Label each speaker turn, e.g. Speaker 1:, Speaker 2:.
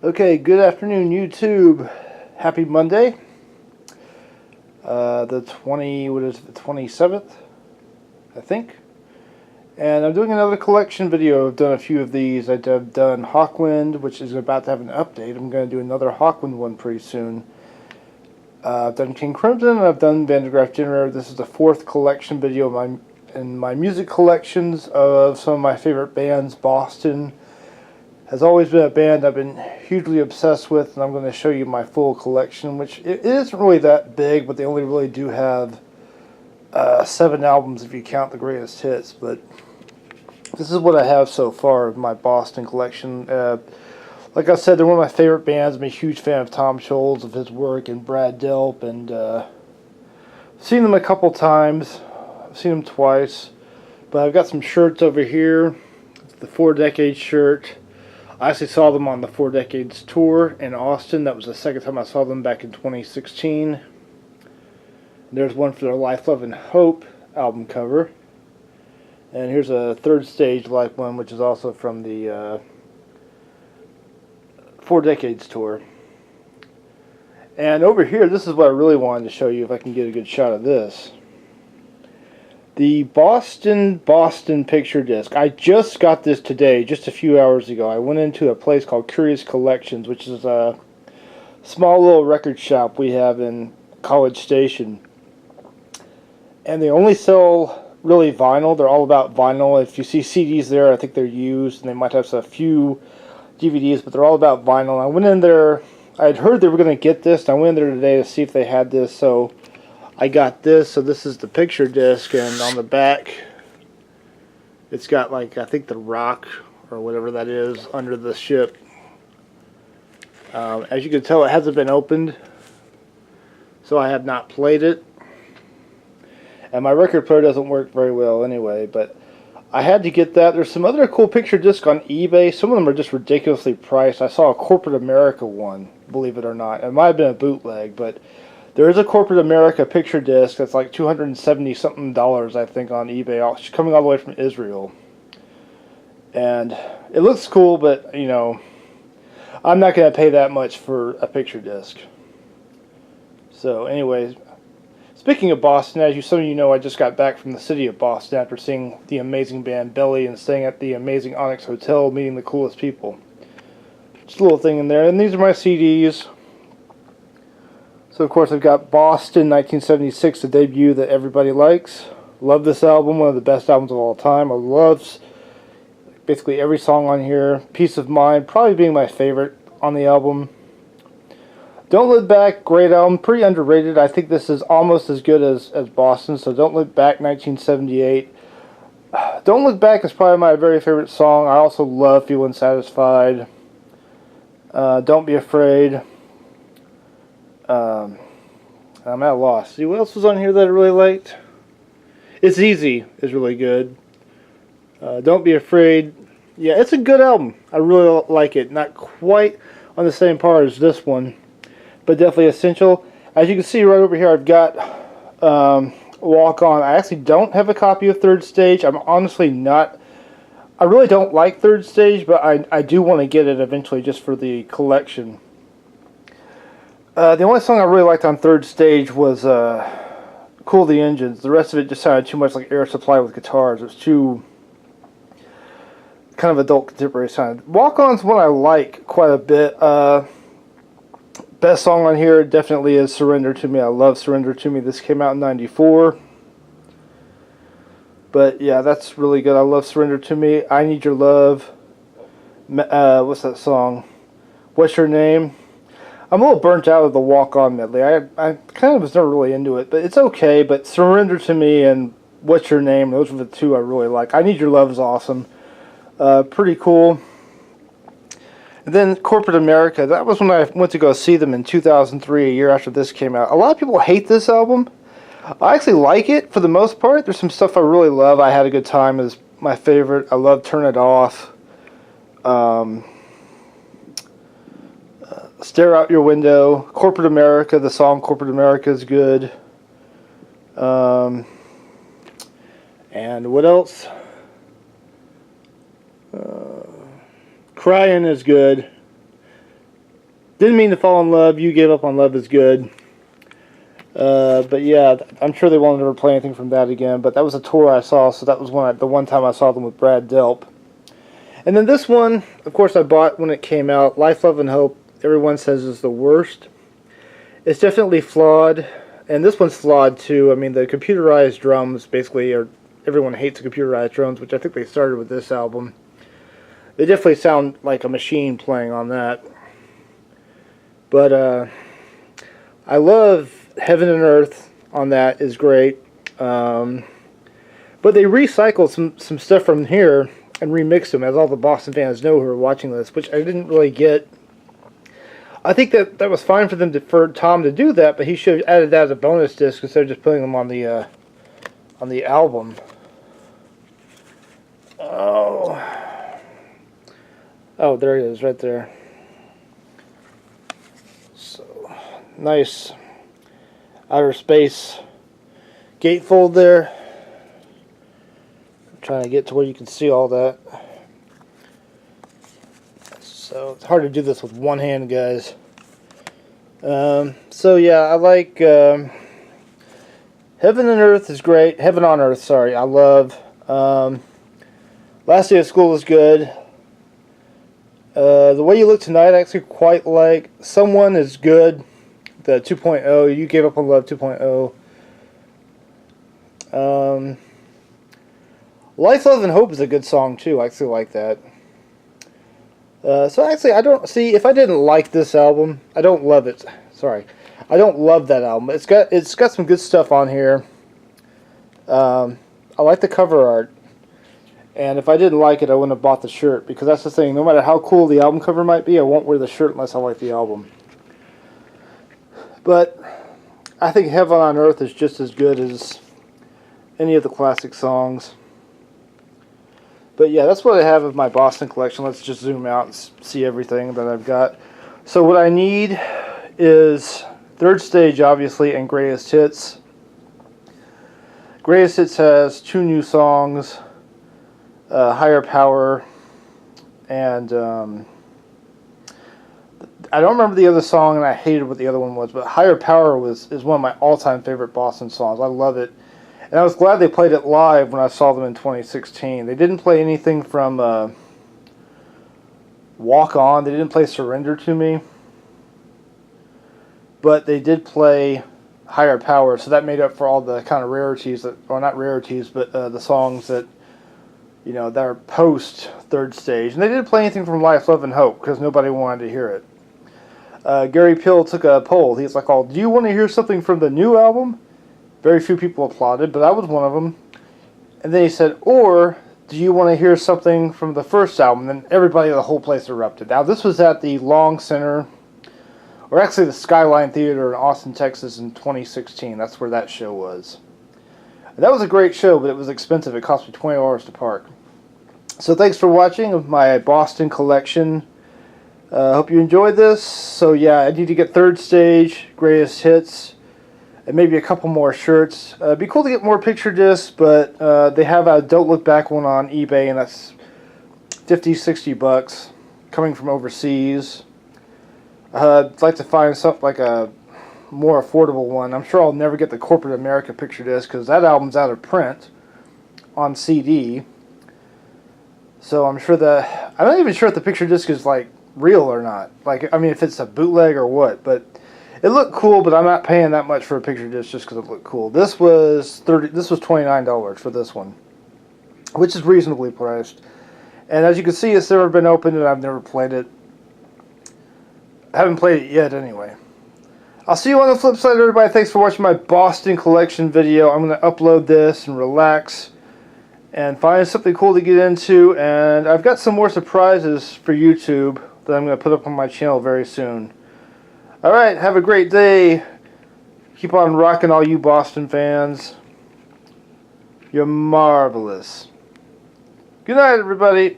Speaker 1: Okay, good afternoon, YouTube. Happy Monday. The 27th, I think. And I'm doing another collection video. I've done a few of these. I've done Hawkwind, which is about to have an update. I'm going to do another Hawkwind one pretty soon. I've done King Crimson, and I've done Van de Graaff Generator. This is the fourth collection video in my music collections of some of my favorite bands. Boston has always been a band I've been hugely obsessed with, and I'm going to show you my full collection, which it isn't really that big, but they only really do have 7 albums if you count the greatest hits. But this is what I have so far of my Boston collection. Like I said, they're one of my favorite bands. I'm a huge fan of Tom Scholz, of his work, and Brad Delp, and I've seen them a couple times. I've seen them twice. But I've got some shirts over here. It's the 4 Decades shirt. I actually saw them on the 4 Decades tour in Austin. That was the second time I saw them, back in 2016. There's one for their Life, Love, and Hope album cover. And here's a Third Stage Life one, which is also from the 4 Decades tour. And over here, this is what I really wanted to show you, if I can get a good shot of this. The Boston picture disc. I just got this today, just a few hours ago. I went into a place called Curious Collections, which is a small little record shop we have in College Station. And they only sell really vinyl. They're all about vinyl. If you see CDs there, I think they're used, and they might have a few DVDs, but they're all about vinyl. I went in there. I had heard they were going to get this, and I went in there today to see if they had this, so I got this. So this is the picture disc, and on the back it's got, like, I think the rock or whatever that is under the ship. As you can tell, it hasn't been opened, so I have not played it, and my record player doesn't work very well anyway, but I had to get that. There's some other cool picture discs on eBay. Some of them are just ridiculously priced. I saw a Corporate America one, believe it or not. It might have been a bootleg, but there is a Corporate America picture disc that's like $270-something, I think, on eBay, coming all the way from Israel. And it looks cool, but, you know, I'm not going to pay that much for a picture disc. So, anyways, speaking of Boston, as some of you know, I just got back from the city of Boston after seeing the amazing band Belly and staying at the amazing Onyx Hotel, meeting the coolest people. Just a little thing in there. And these are my CDs. So, of course, I've got Boston 1976, the debut that everybody likes. Love this album, one of the best albums of all time. I love basically every song on here. Peace of Mind, probably being my favorite on the album. Don't Look Back, great album, pretty underrated. I think this is almost as good as Boston, so Don't Look Back, 1978. Don't Look Back is probably my very favorite song. I also love Feeling Satisfied. Don't Be Afraid. I'm at a loss. See, what else was on here that I really liked? It's Easy is really good. Don't Be Afraid. Yeah, it's a good album. I really like it. Not quite on the same par as this one, but definitely essential. As you can see right over here, I've got Walk On. I actually don't have a copy of Third Stage. I'm honestly not. I really don't like Third Stage, but I do want to get it eventually just for the collection. The only song I really liked on Third Stage was Cool the Engines. The rest of it just sounded too much like Air Supply with guitars. It was too kind of adult contemporary sound. Walk On's one I like quite a bit. Best song on here definitely is Surrender to Me. I love Surrender to Me. This came out in '94. But yeah, that's really good. I love Surrender to Me. I Need Your Love. What's that song? What's Your Name? I'm a little burnt out of the Walk On medley. I kind of was never really into it, but it's okay. But Surrender to Me and What's Your Name, those are the two I really like. I Need Your Love is awesome. Pretty cool. And then Corporate America, that was when I went to go see them in 2003, a year after this came out. A lot of people hate this album. I actually like it for the most part. There's some stuff I really love. I Had a Good Time is my favorite. I love Turn It Off. Stare Out Your Window. Corporate America, the song Corporate America is good. And what else? Crying is good. Didn't Mean to Fall in Love, You Gave Up on Love is good. But yeah, I'm sure they won't ever play anything from that again. But that was a tour I saw, so that was the one time I saw them with Brad Delp. And then this one, of course, I bought when it came out. Life, Love, and Hope, everyone says is the worst. It's definitely flawed, and this one's flawed too. I mean, the computerized drums basically are. Everyone hates the computerized drums, which I think they started with this album. They definitely sound like a machine playing on that. But I love Heaven and Earth on that is great. But they recycled some stuff from here and remixed them, as all the Boston fans know who are watching this, which I didn't really get. I think that was fine for Tom to do that, but he should have added that as a bonus disc instead of just putting them on the album. Oh, there it is, right there. So nice outer space gatefold there. I'm trying to get to where you can see all that. So it's hard to do this with one hand, guys. So yeah, I like Heaven and Earth is great. Heaven on Earth, sorry, I love. Last Day of School is good. The Way You Look Tonight, I actually quite like. Someone is good. The 2.0, You Gave Up on Love 2.0. Life, Love, and Hope is a good song too. I actually like that. So actually, I don't see if I didn't like this album. I don't love it. Sorry, I don't love that album. It's got some good stuff on here. I like the cover art, and if I didn't like it, I wouldn't have bought the shirt, because that's the thing. No matter how cool the album cover might be, I won't wear the shirt unless I like the album. But I think Heaven on Earth is just as good as any of the classic songs. But yeah, that's what I have of my Boston collection. Let's just zoom out and see everything that I've got. So what I need is Third Stage, obviously, and Greatest Hits. Greatest Hits has 2 new songs, Higher Power, and I don't remember the other song, and I hated what the other one was, but Higher Power is one of my all-time favorite Boston songs. I love it. And I was glad they played it live when I saw them in 2016. They didn't play anything from Walk On. They didn't play Surrender to Me. But they did play Higher Power, so that made up for all the kind of rarities, or not rarities, but the songs that, you know, that are post Third Stage. And they didn't play anything from Life, Love, and Hope, because nobody wanted to hear it. Gary Pill took a poll. He's like, "Oh, do you want to hear something from the new album?" Very few people applauded, but I was one of them. And then he said, "Or do you want to hear something from the first album?" And then everybody, the whole place erupted. Now, this was at the Long Center, or actually the Skyline Theater in Austin, Texas in 2016. That's where that show was. And that was a great show, but it was expensive. It cost me $20 to park. So thanks for watching my Boston collection. Hope you enjoyed this. So yeah, I need to get Third Stage, Greatest Hits, and maybe a couple more shirts. It'd be cool to get more picture discs, but they have a Don't Look Back one on eBay, and that's $50-$60 coming from overseas. I'd like to find something like a more affordable one. I'm sure I'll never get the Corporate America picture disc, because that album's out of print on CD. So I'm sure I'm not even sure if the picture disc is like real or not. Like, I mean, if it's a bootleg or what, but it looked cool, but I'm not paying that much for a picture disc just because it looked cool. This was $29 for this one, which is reasonably priced. And as you can see, it's never been opened, and I've never played it. I haven't played it yet, anyway. I'll see you on the flip side, everybody. Thanks for watching my Boston collection video. I'm going to upload this and relax and find something cool to get into. And I've got some more surprises for YouTube that I'm going to put up on my channel very soon. Alright, have a great day. Keep on rocking, all you Boston fans. You're marvelous. Good night, everybody.